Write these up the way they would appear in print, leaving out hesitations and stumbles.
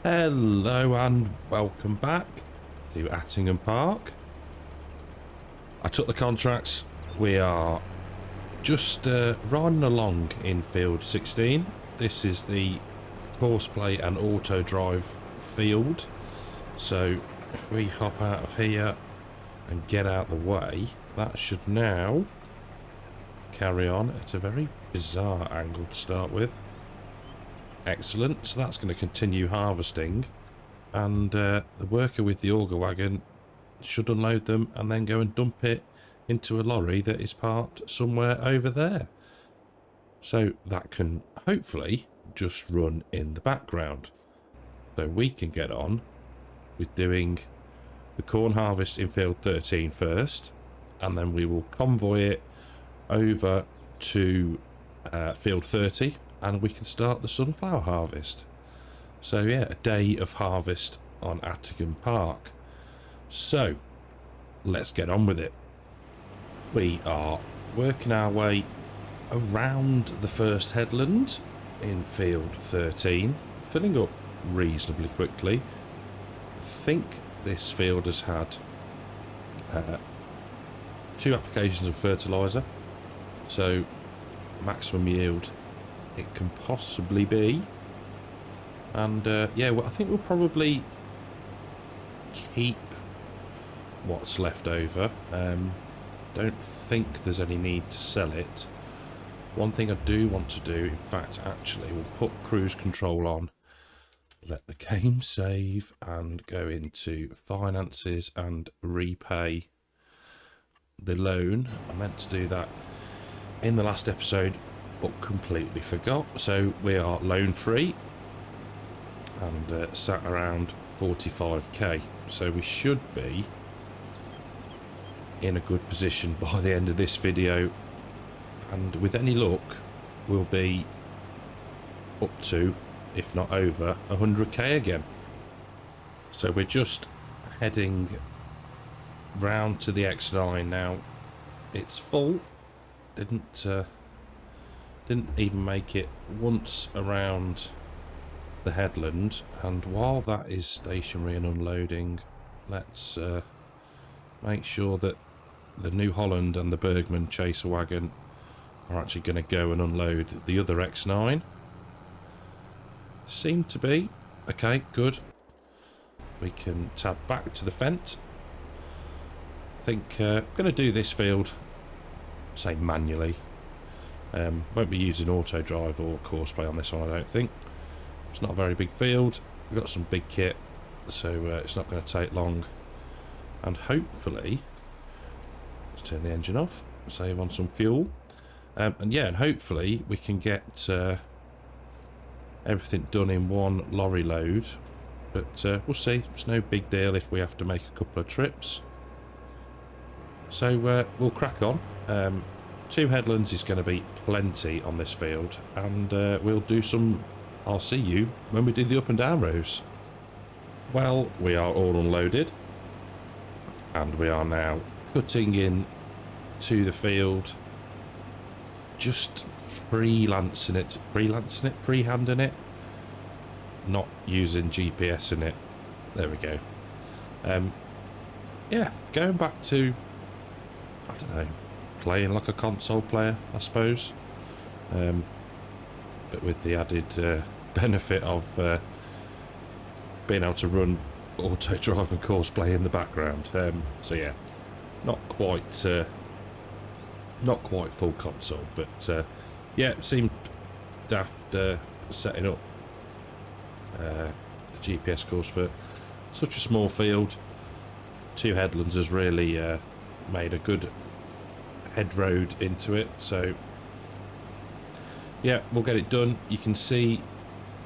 Hello and welcome back to Attingham Park. I took the contracts. We are just riding along in field 16. This is the horseplay and auto drive field. So if we hop out of here and get out the way, that should now carry on at a very bizarre angle to start with. Excellent, so that's going to continue harvesting, and the worker with the auger wagon should unload them and then go and dump it into a lorry that is parked somewhere over there. So that can hopefully just run in the background. So we can get on with doing the corn harvest in field 13 first, and then we will convoy it over to field 30. And we can start the sunflower harvest. So yeah, a day of harvest on Attingham Park. So let's get on with it. We are working our way around the first headland in field 13, filling up reasonably quickly. I think this field has had 2 applications of fertiliser, so maximum yield it can possibly be. And yeah, well, I think we'll probably keep what's left over. Don't think there's any need to sell it. One thing I do want to do, in fact, actually, we'll put cruise control on, let the game save, and go into finances and repay the loan. I meant to do that in the last episode, but completely forgot. So we are loan free and sat around 45k, so we should be in a good position by the end of this video, and with any luck we'll be up to, if not over, 100k again. So we're just heading round to the X9 now. It's full. Didn't even make it once around the headland, and while that is stationary and unloading, let's make sure that the New Holland and the Bergman chaser wagon are actually going to go and unload the other X9. Seem to be. Okay, good. We can tab back to the fence. I think I'm going to do this field, say manually. Won't be using auto drive or courseplay on this one, I don't think. It's not a very big field. We've got some big kit, so it's not going to take long. And hopefully, let's turn the engine off, save on some fuel. And yeah, and hopefully we can get everything done in one lorry load. But we'll see. It's no big deal if we have to make a couple of trips. So we'll crack on. 2 headlands is going to be plenty on this field, and we'll do some. I'll see you when we do the up and down rows. Well, we are all unloaded, and we are now cutting in to the field, just freehanding it, not using GPS in it. There we go. Yeah, going back to, I don't know, playing like a console player, I suppose, but with the added benefit of being able to run auto drive and courseplay in the background. So yeah, not quite full console, but yeah, it seemed daft setting up a GPS course for such a small field. 2 headlands has really made a good head road into it, so yeah, we'll get it done. You can see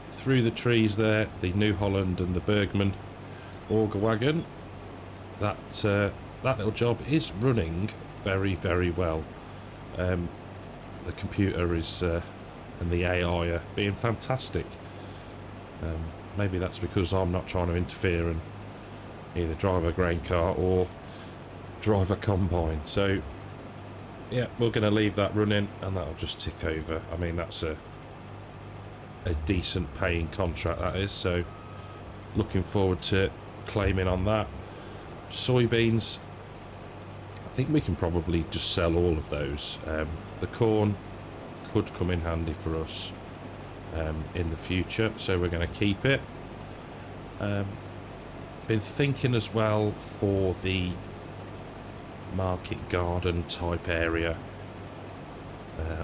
through the trees there the New Holland and the Bergman auger wagon. That little job is running very, very well. The computer is and the AI are being fantastic. Maybe that's because I'm not trying to interfere and either drive a grain cart or drive a combine. So yeah, we're going to leave that running and that'll just tick over. I mean, that's a decent paying contract, that is, so looking forward to claiming on that. Soybeans, I think we can probably just sell all of those. The corn could come in handy for us in the future, so we're going to keep it. Been thinking as well for the market garden type area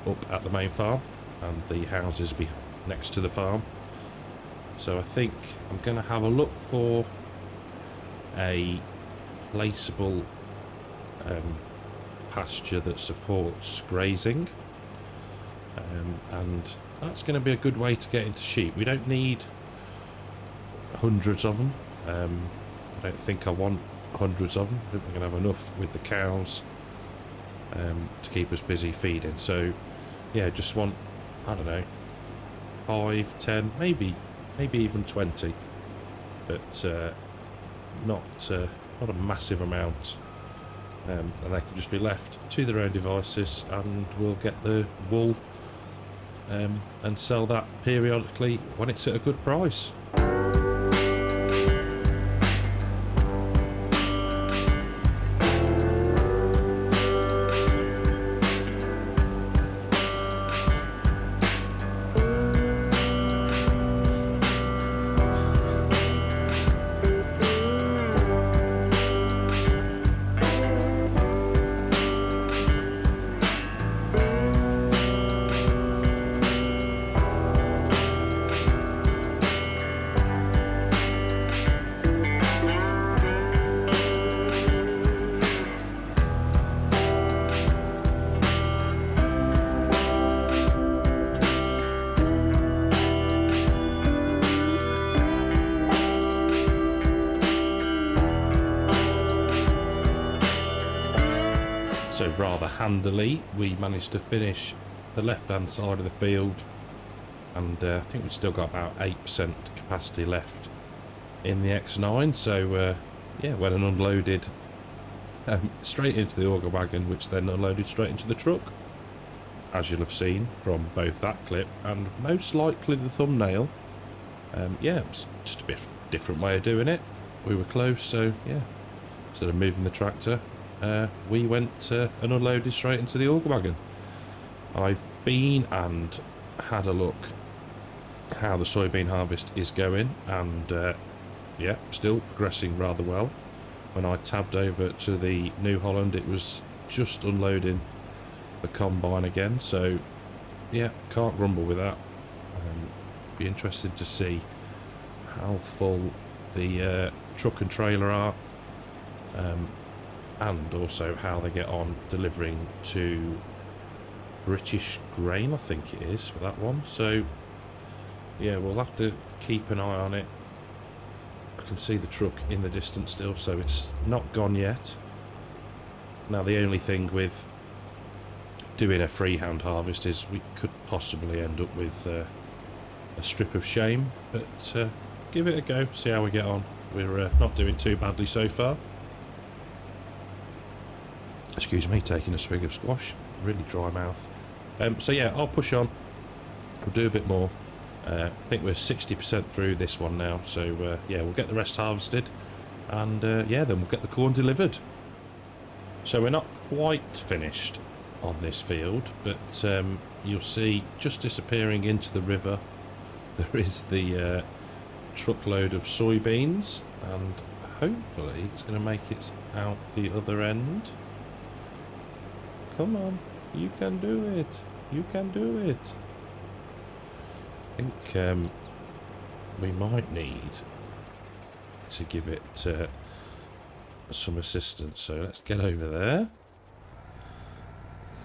up at the main farm, and the houses be next to the farm. So I think I'm going to have a look for a placeable pasture that supports grazing, and that's going to be a good way to get into sheep. We don't need hundreds of them. I don't think I want hundreds of them. I think we're going to have enough with the cows to keep us busy feeding. So yeah, just want, I don't know, 5, 10, maybe even 20, but not a massive amount, and they can just be left to their own devices, and we'll get the wool and sell that periodically when it's at a good price. So rather handily, we managed to finish the left-hand side of the field, and I think we've still got about 8% capacity left in the X9. So yeah, when unloaded straight into the auger wagon, which then unloaded straight into the truck, as you'll have seen from both that clip and most likely the thumbnail. Yeah, it was just a bit different way of doing it. We were close, so yeah, instead of moving the tractor, we went and unloaded straight into the auger wagon. I've been and had a look how the soybean harvest is going, and yeah, still progressing rather well. When I tabbed over to the New Holland, it was just unloading the combine again, so yeah, can't grumble with that. Be interested to see how full the truck and trailer are, and also how they get on delivering to British Grain, I think it is, for that one. So yeah, we'll have to keep an eye on it. I can see the truck in the distance still, so it's not gone yet. Now the only thing with doing a freehand harvest is we could possibly end up with a strip of shame, but give it a go, see how we get on. We're not doing too badly so far. Excuse me, taking a swig of squash, really dry mouth. So yeah, I'll push on, we'll do a bit more. I think we're 60% through this one now, so yeah, we'll get the rest harvested, and yeah, then we'll get the corn delivered. So we're not quite finished on this field, but you'll see just disappearing into the river there is the truckload of soybeans, and hopefully it's going to make it out the other end. Come on, you can do it, you can do it. I think we might need to give it some assistance, so let's get over there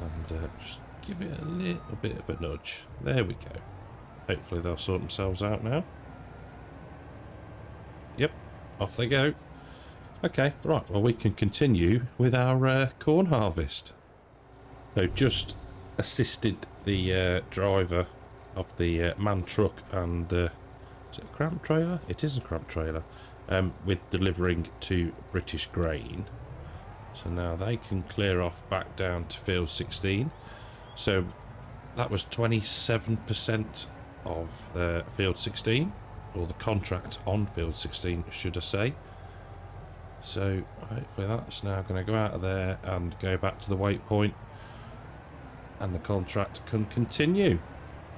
and just give it a little bit of a nudge. There we go. Hopefully they'll sort themselves out now. Yep, off they go. Okay, right, well we can continue with our corn harvest. So just assisted the driver of the man truck and is it a cramp trailer? It is a cramp trailer, with delivering to British Grain. So now they can clear off back down to field 16. So that was 27% of field 16. or the contract on field 16, should I say. So hopefully that's now going to go out of there and go back to the waypoint, and the contract can continue.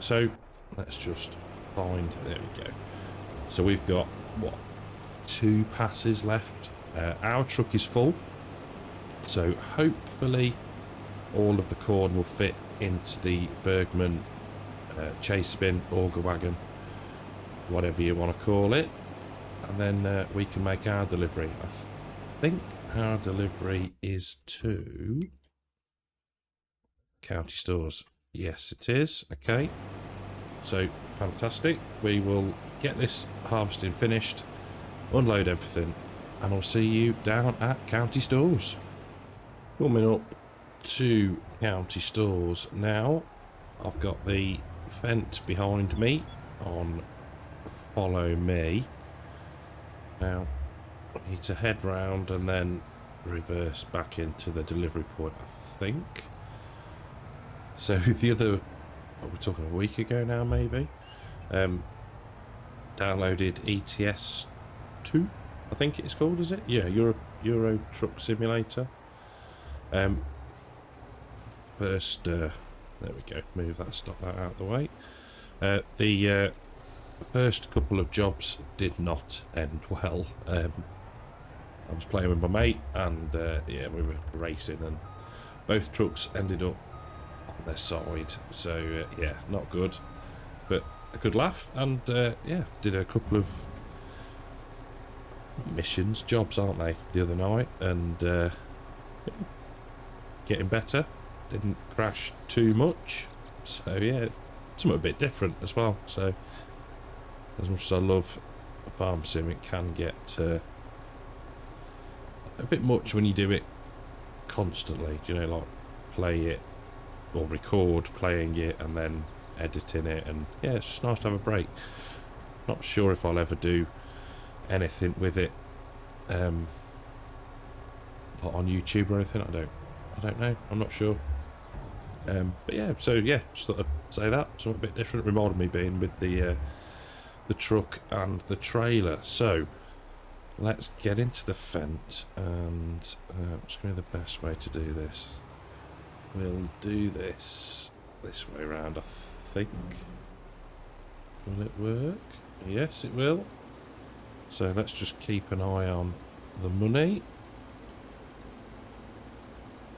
So let's just find, there we go. So we've got, what, 2 passes left. Our truck is full, so hopefully all of the corn will fit into the Bergman chase bin, auger wagon, whatever you want to call it, and then we can make our delivery. I think our delivery is to County Stores. Yes, it is. Okay, so fantastic. We will get this harvesting finished, unload everything, and I'll see you down at County Stores. Coming up to County Stores now. I've got the Fent behind me on follow me. Now I need to head round and then reverse back into the delivery point, I think. So the other, we're talking a week ago now maybe, downloaded ETS 2, I think it's called, is it? Yeah, Euro Truck Simulator. First, there we go, move that, stop that out of the way. The first couple of jobs did not end well. I was playing with my mate, and yeah, we were racing, and both trucks ended up on their side. So yeah, not good, but a good laugh, and yeah, did a couple of missions, jobs, aren't they, the other night, and yeah, getting better. Didn't crash too much, so yeah, something a bit different as well. So as much as I love a farm sim, it can get a bit much when you do it constantly, you know, like play it or record playing it and then editing it, and yeah, it's just nice to have a break. Not sure if I'll ever do anything with it on YouTube or anything. I don't know, I'm not sure. But yeah, so yeah, just thought I'd say that, something a bit different. Reminded me being with the truck and the trailer. So let's get into the Fent, and what's going to be the best way to do this? We'll do this way around, I think. Will it work? Yes, it will. So let's just keep an eye on the money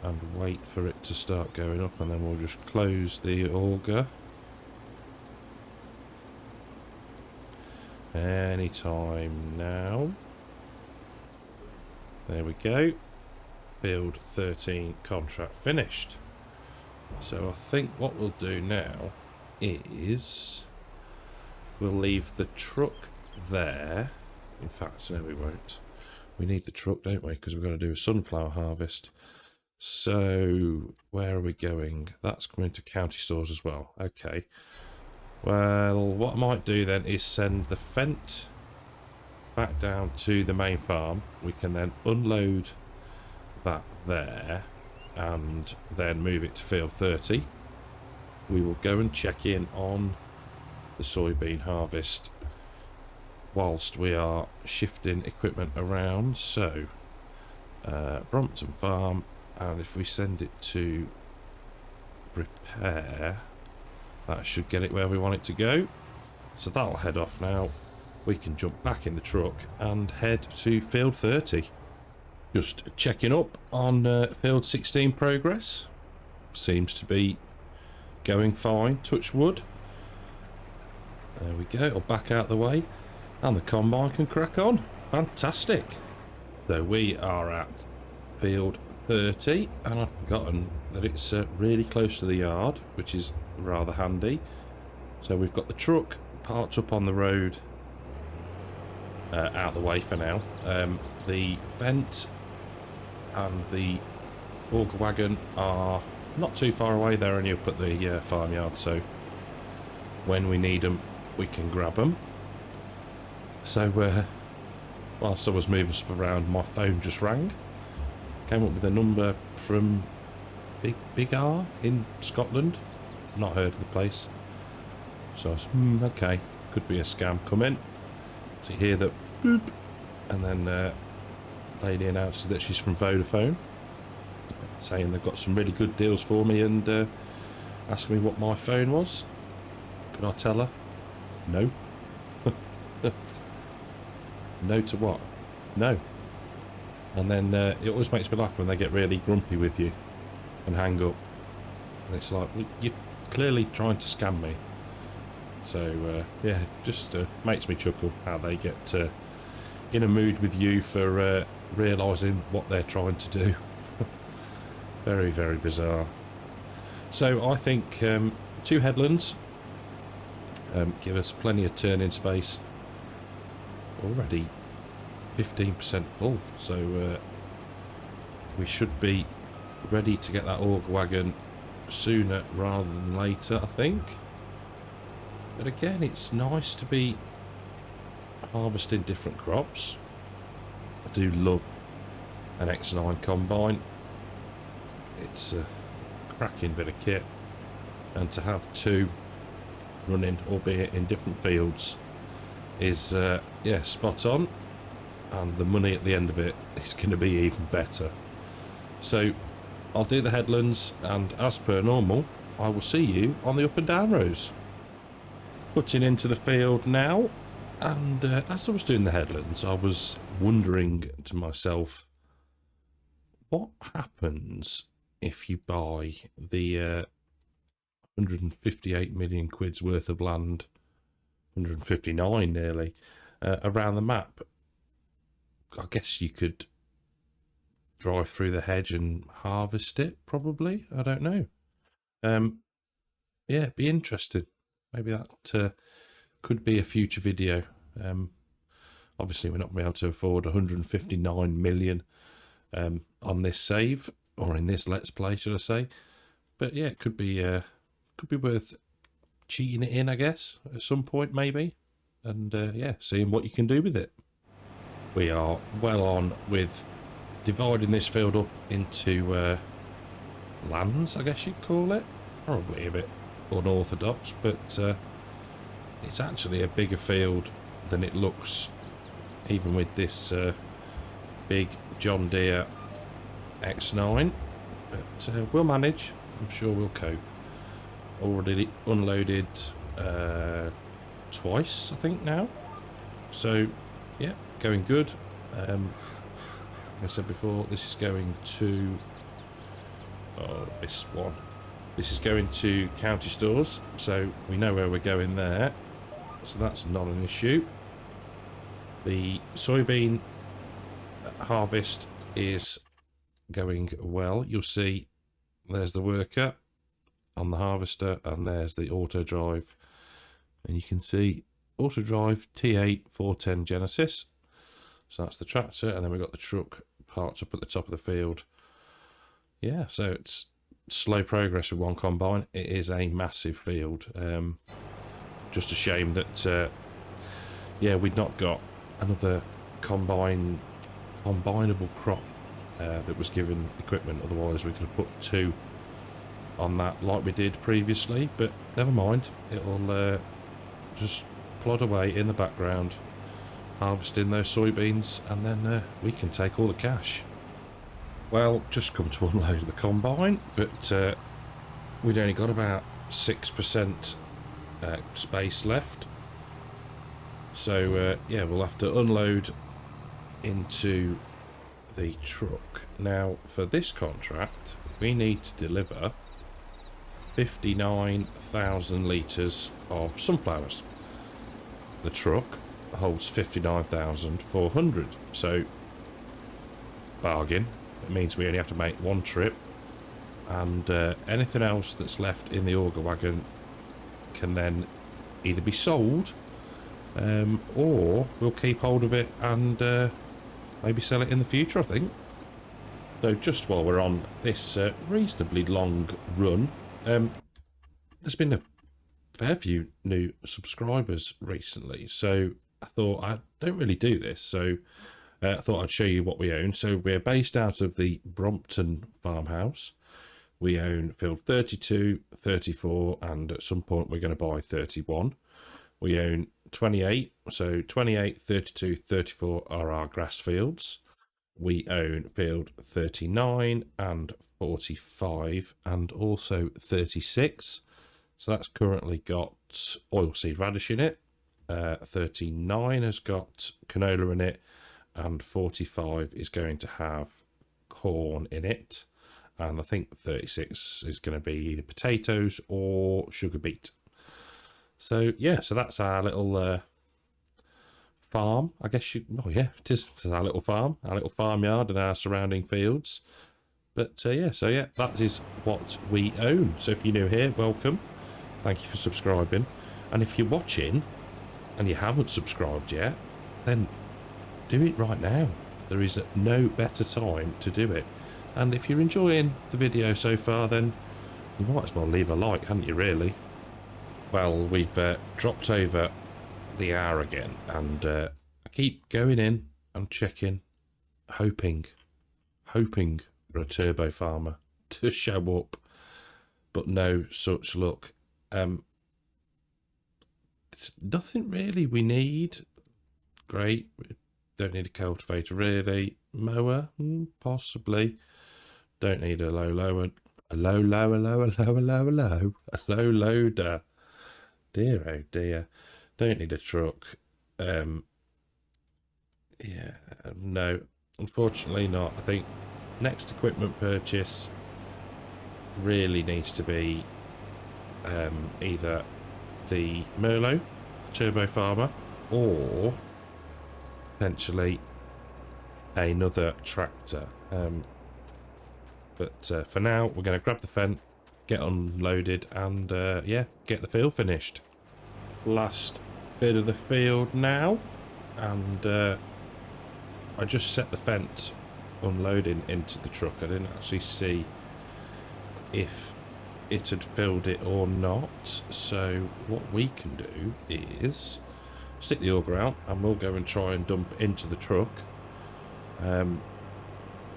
and wait for it to start going up, and then we'll just close the auger anytime now. There we go. Field 13 contract finished. So I think what we'll do now is we'll leave the truck there. In fact, no, we won't. We need the truck, don't we? Because we're going to do a sunflower harvest. So where are we going? That's coming to County Stores as well. Okay. Well, what I might do then is send the Fent back down to the main farm. We can then unload that there and then move it to field 30. We will go and check in on the soybean harvest whilst we are shifting equipment around. So Brompton Farm, and if we send it to repair, that should get it where we want it to go. So that'll head off now. We can jump back in the truck and head to field 30. Just checking up on field 16 progress. Seems to be going fine, touch wood. There we go, I'll back out the way and the combine can crack on. Fantastic. So we are at field 30, and I've forgotten that it's really close to the yard, which is rather handy. So we've got the truck parked up on the road, out the way for now. The Fent and the auger wagon are not too far away. They're only up at the farmyard, so when we need them we can grab them. So whilst I was moving stuff around, my phone just rang. Came up with a number from Big R in Scotland. Not heard of the place. So I was, okay, could be a scam coming. So you hear that boop, and then lady announces that she's from Vodafone, saying they've got some really good deals for me, and asking me what my phone was. Can I tell her? No. No to what? No. And then it always makes me laugh when they get really grumpy with you and hang up. And it's like, well, you're clearly trying to scam me. So, yeah, just makes me chuckle how they get in a mood with you for realising what they're trying to do. Very, very bizarre. So I think 2 headlands give us plenty of turning space. Already 15% full, so we should be ready to get that auger wagon sooner rather than later, I think. But again, it's nice to be harvesting different crops. I do love an X9 combine. It's a cracking bit of kit, and to have 2 running, albeit in different fields, is yeah, spot on, and the money at the end of it is going to be even better. So I'll do the headlands, and as per normal, I will see you on the up and down rows. Putting into the field now, and as I was doing the headlands, I was wondering to myself, what happens if you buy the 158 million quid's worth of land, 159 nearly, around the map? I guess you could drive through the hedge and harvest it, probably. I don't know. Yeah, it'd be interesting. Maybe that could be a future video. Obviously, we're not going to be able to afford 159 million on this save, or in this Let's Play, should I say. But yeah, it could be worth cheating it in, I guess, at some point, maybe. And yeah, seeing what you can do with it. We are well on with dividing this field up into lands, I guess you'd call it. Probably a bit unorthodox, but it's actually a bigger field than it looks, even with this big John Deere X9. But we'll manage. I'm sure we'll cope. Already unloaded twice, I think, now. So yeah, going good. Like I said before, this is going to this one. This is going to county stores, so we know where we're going there. So that's not an issue. The soybean harvest is going well. You'll see there's the worker on the harvester, and there's the auto drive, and you can see auto drive T8 410 Genesis. So that's the tractor, and then we've got the truck parked up at the top of the field. Yeah, so it's slow progress with one combine. It is a massive field. Just a shame that yeah, we'd not got another combinable crop that was given equipment. Otherwise we could have put 2 on that like we did previously, but never mind. It'll just plod away in the background, harvesting those soybeans, and then we can take all the cash. Well, just come to unload the combine, but we'd only got about 6% space left. So yeah, we'll have to unload into the truck. Now, for this contract, we need to deliver 59,000 litres of sunflowers. The truck holds 59,400, so bargain. It means we only have to make 1 trip, and anything else that's left in the auger wagon can then either be sold, or we'll keep hold of it and maybe sell it in the future, I think. So just while we're on this reasonably long run, there's been a fair few new subscribers recently, so I thought I don't really do this, so I thought I'd show you what we own. So we're based out of the Brompton farmhouse. We own field 32, 34, and at some point we're going to buy 31. We own 28. So 28, 32, 34 are our grass fields. We own field 39 and 45 and also 36. So that's currently got oilseed radish in it. 39 has got canola in it, and 45 is going to have corn in it. And I think 36 is going to be either potatoes or sugar beet. So yeah, so that's our little farm, I guess it is our little farm, our little farmyard and our surrounding fields. But yeah, that is what we own. So if you're new here, welcome. Thank you for subscribing. And if you're watching and you haven't subscribed yet, then do it right now. There is no better time to do it. And if you're enjoying the video so far, then you might as well leave a like, hadn't you, really? Well, we've dropped over the hour again, and I keep going in and checking, hoping for a turbo farmer to show up, but no such luck. Nothing really we need. Great. We don't need a cultivator really. Mower, possibly. Don't need a low loader. Dear oh dear. Don't need a truck. Yeah, no, unfortunately not. I think next equipment purchase really needs to be either the Merlot Turbo Farmer or potentially another tractor. But for now, we're going to grab the Fendt, get unloaded, and yeah, get the field finished. Last bit of the field now, and I just set the Fendt unloading into the truck. I didn't actually see if it had filled it or not, so what we can do is stick the auger out and we'll go and try and dump into the truck.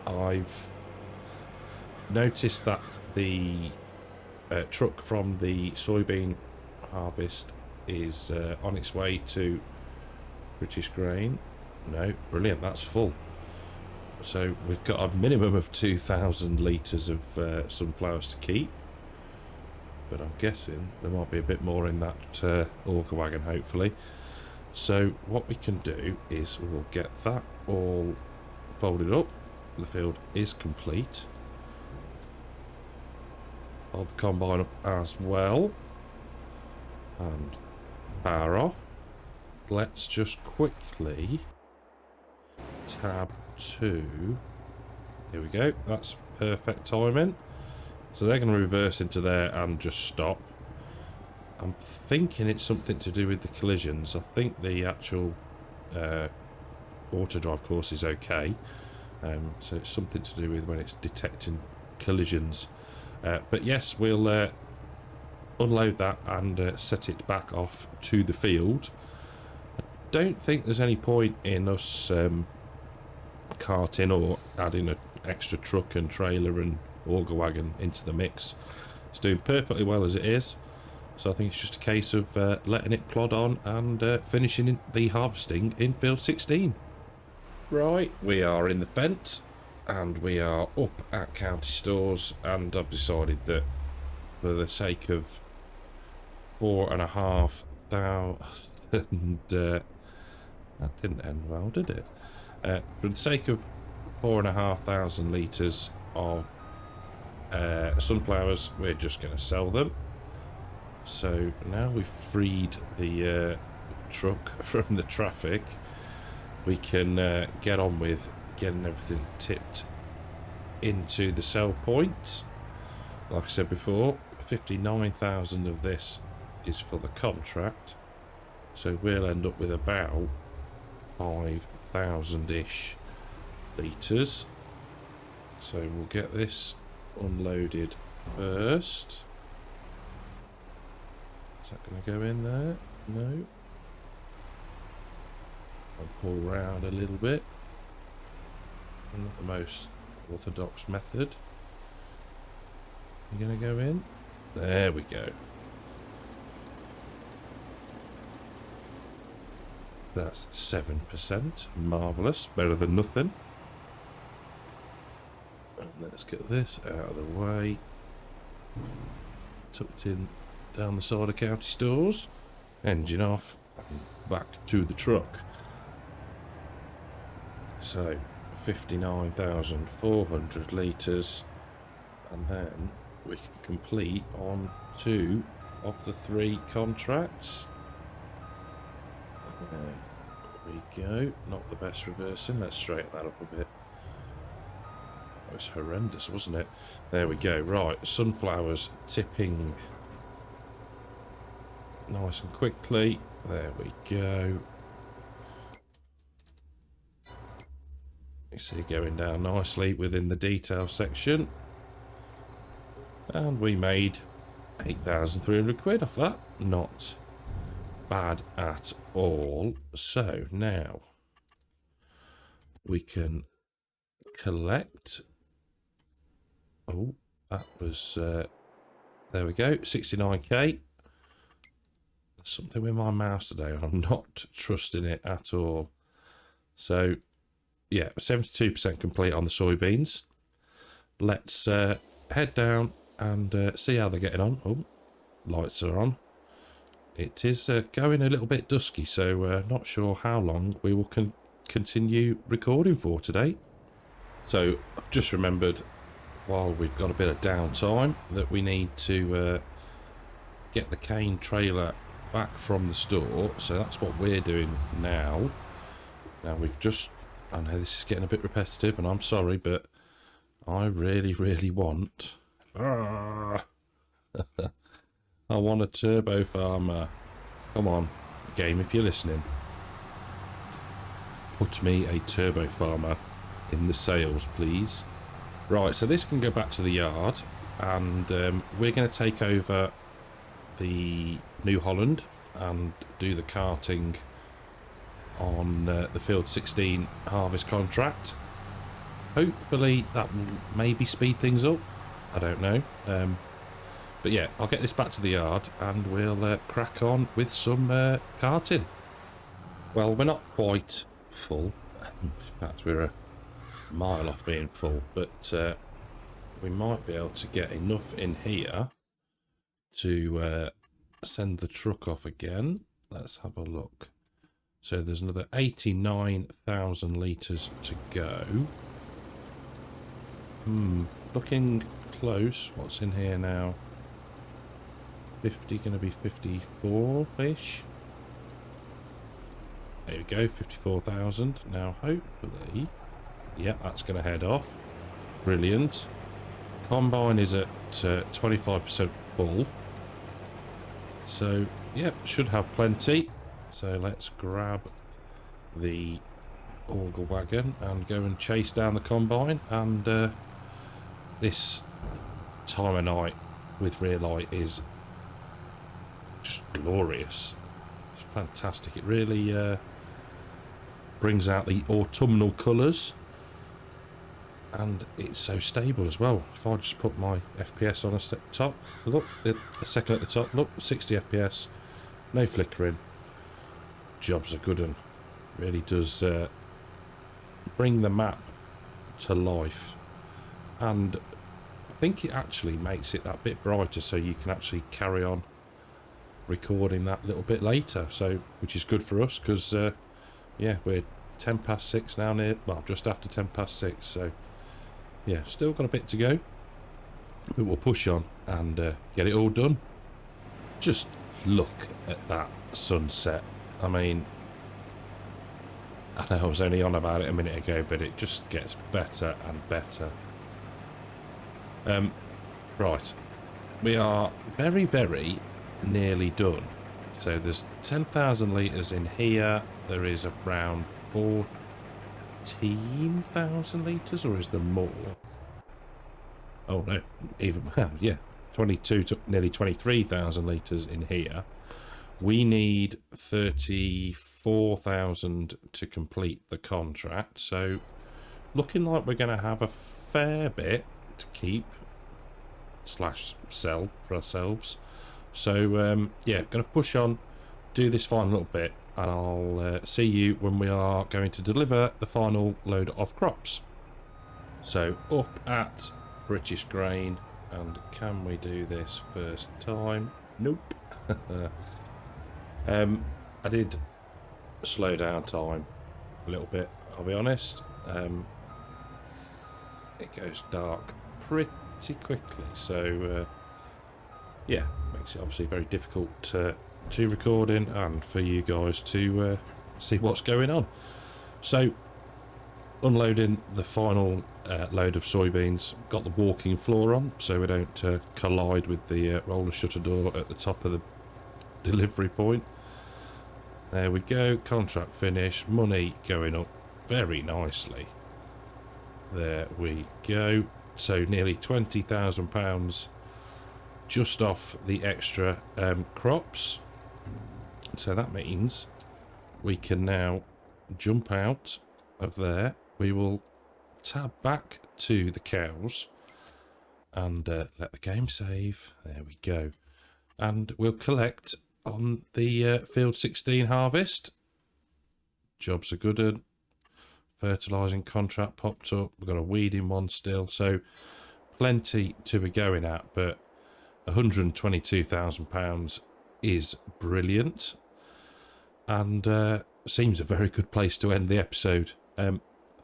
I've noticed that the truck from the soybean harvest is on its way to British Grain. No, brilliant, that's full. So we've got a minimum of 2,000 litres of sunflowers to keep, but I'm guessing there might be a bit more in that auger wagon, hopefully. So what we can do is we'll get that all folded up. The field is complete. Hold the combine up as well, and power off. Let's just quickly tab 2. Here we go, that's perfect timing. So they're going to reverse into there and just stop. I'm thinking it's something to do with the collisions. I think the actual auto drive course is okay, so it's something to do with when it's detecting collisions. But yes, we'll unload that and set it back off to the field. I don't think there's any point in us carting or adding an extra truck and trailer and auger wagon into the mix. It's doing perfectly well as it is, so I think it's just a case of letting it plod on and finishing the harvesting in field 16. Right, we are in the Fendt and we are up at county stores, and I've decided that for the sake of 4,500 that didn't end well, did it? For the sake of 4,500 litres of sunflowers, we're just going to sell them. So now we've freed the truck from the traffic, we can get on with getting everything tipped into the sell points. Like I said before, 59,000 of this is for the contract, so we'll end up with about 5,000-ish litres. So we'll get this unloaded first. Is that going to go in there? No. I'll pull round a little bit. Not the most orthodox method. You're going to go in? There we go. That's 7%. Marvellous. Better than nothing. And let's get this out of the way. Tucked in down the side of county stores. Engine off. And back to the truck. So, 59,400 litres. And then we can complete on 2 of the 3 contracts. There we go. Not the best reversing. Let's straighten that up a bit. That was horrendous, wasn't it? There we go. Right, sunflowers tipping nice and quickly. There we go. You see going down nicely within the detail section. And we made 8,300 quid off that. Not bad at all. So now we can collect. Oh, that was there we go, 69k. There's something with my mouse today and I'm not trusting it at all. So yeah, 72% complete on the soybeans. Let's head down and see how they're getting on. Oh, lights are on. It is going a little bit dusky, so not sure how long we will continue recording for today. So I've just remembered, while we've got a bit of downtime, that we need to get the cane trailer back from the store. So that's what we're doing now. Now we've just, I know this is getting a bit repetitive and I'm sorry, but I really want I want a turbo farmer. Come on, game, if you're listening. Put me a turbo farmer in the sales, please. Right, so this can go back to the yard, and we're going to take over the New Holland and do the carting on the Field 16 harvest contract. Hopefully that will maybe speed things up. I don't know. But yeah, I'll get this back to the yard and we'll crack on with some carting. Well, we're not quite full. In fact, we're a mile off being full, but we might be able to get enough in here to send the truck off again. Let's have a look. So there's another 89,000 litres to go. Looking close. What's in here now? 50, going to be 54-ish. There we go, 54,000. Now, hopefully, yeah, that's going to head off. Brilliant. Combine is at 25% full. So, yeah, should have plenty. So let's grab the auger wagon and go and chase down the combine. And this time of night with rear light is just glorious. It's fantastic. It really brings out the autumnal colours, and it's so stable as well. If I just put my FPS on a top, look, a second at the top, look, 60 FPS, no flickering. Job's a good one. Really does bring the map to life, and I think it actually makes it that bit brighter, so you can actually carry on recording that little bit later. So, which is good for us because, yeah, we're 10 past 6 now, well, just after 10 past 6. So, yeah, still got a bit to go, but we'll push on and get it all done. Just look at that sunset. I mean, I know I was only on about it a minute ago, but it just gets better and better. Right, we are very nearly done. So there's 10,000 litres in here. There is around 14,000 litres, or is there more? Oh no, even, well, yeah, 22 to nearly 23,000 litres in here. We need 34,000 to complete the contract, so looking like we're going to have a fair bit to keep / sell for ourselves. So yeah, going to push on, do this final little bit, and I'll see you when we are going to deliver the final load of crops. So up at British Grain, and can we do this first time? Nope. I did slow down time a little bit, I'll be honest. It goes dark pretty quickly, so yeah, makes it obviously very difficult to record in and for you guys to see what's going on. So unloading the final load of soybeans, got the walking floor on so we don't collide with the roller shutter door at the top of the delivery point. There we go, contract finish, money going up very nicely. There we go. So nearly £20,000 just off the extra crops. So that means we can now jump out of there. We will tab back to the cows and let the game save. There we go. And we'll collect on the field 16 harvest. Jobs are good. Fertilising contract popped up. We've got a weeding one still. So plenty to be going at, but £122,000 is brilliant. And seems a very good place to end the episode.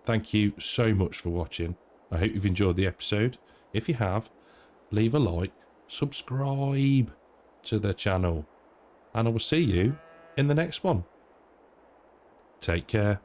Thank you so much for watching. I hope you've enjoyed the episode. If you have, leave a like, subscribe to the channel, and I will see you in the next one. Take care.